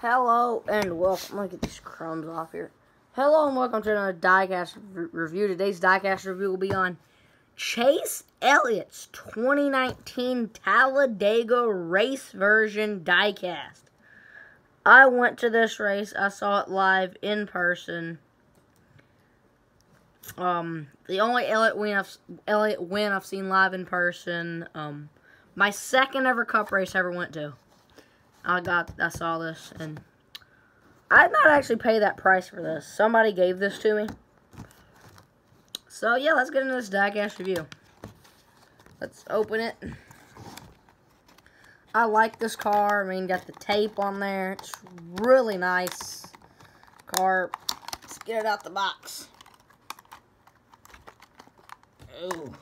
Hello and welcome. I'm gonna get these crumbs off here. Hello and welcome to another Diecast review. Today's Diecast review will be on Chase Elliott's 2019 Talladega race version diecast. I went to this race. I saw it live in person. The only Elliott win I've seen live in person. My second ever Cup race I ever went to. I saw this, and I did not actually pay that price for this. Somebody gave this to me. So, yeah, let's get into this diecast review. Let's open it. I like this car. I mean, got the tape on there. It's really nice car. Let's get it out the box. Ooh.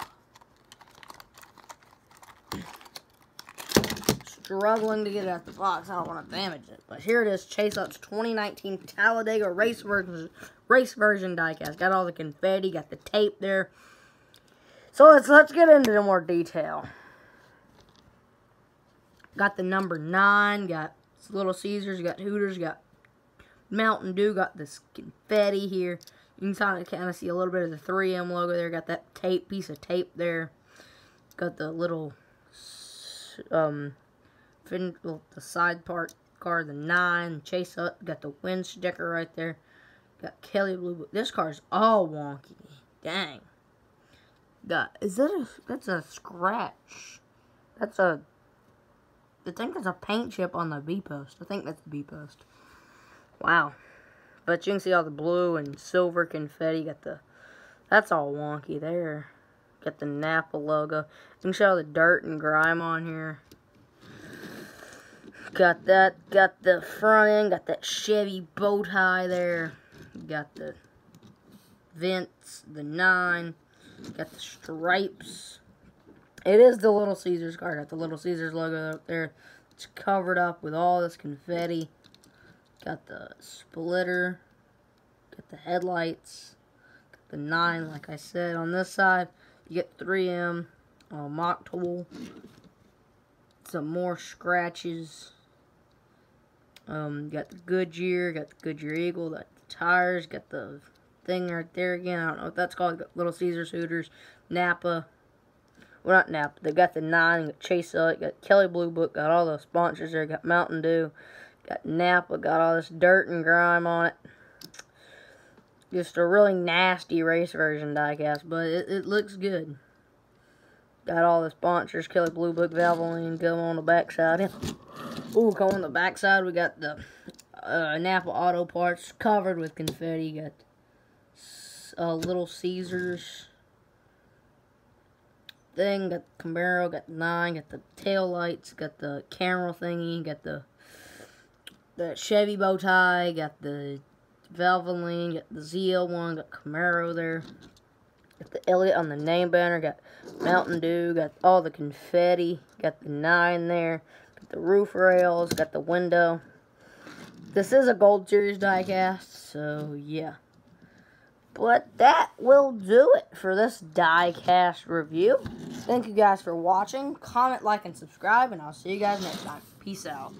Struggling to get it out the box. I don't want to damage it. But here it is. Chase Elliott's 2019 Talladega race version diecast. Got all the confetti. Got the tape there. So let's get into the more detail. Got the number 9. Got Little Caesars. Got Hooters. Got Mountain Dew. Got this confetti here. You can kind of see a little bit of the 3M logo there. Got that piece of tape there. Got the little the side part car, the 9. Chase up, got the wind sticker right there. Got Kelly Blue. This car's all wonky. Dang. That's a scratch. I think that's a paint chip on the B post. I think that's the B post. Wow. But you can see all the blue and silver confetti. That's all wonky there. Got the Napa logo. You can see all the dirt and grime on here. Got the front end, got that Chevy bow tie there. Got the vents, the 9. Got the stripes. It is the Little Caesars car. Got the Little Caesars logo up there. It's covered up with all this confetti. Got the splitter. Got the headlights. Got the 9, like I said. On this side, you get 3M mock tool. Some more scratches. Got the Goodyear, got the Goodyear Eagle, got the tires, got the thing right there again. I don't know what that's called. Got Little Caesars, Hooters, Napa. Well, not Napa. They got the 9, got Chase Elliott, got Kelly Blue Book, got all the sponsors there. Got Mountain Dew, got Napa, got all this dirt and grime on it. Just a really nasty race version diecast, but it looks good. Got all the sponsors, Kelly Blue Book, Valvoline, go on the backside. Ooh, come on the backside, we got the Napa Auto Parts covered with confetti. Got Little Caesars thing, got the Camaro, got the 9, got the tail lights, got the camera thingy, got the Chevy bow tie, got the Valvoline, got the ZL1, got Camaro there. Got the Elliott on the name banner, got Mountain Dew, got all the confetti, got the 9 there, got the roof rails, got the window. This is a Gold Series diecast, so yeah. But that will do it for this diecast review. Thank you guys for watching. Comment, like, and subscribe, and I'll see you guys next time. Peace out.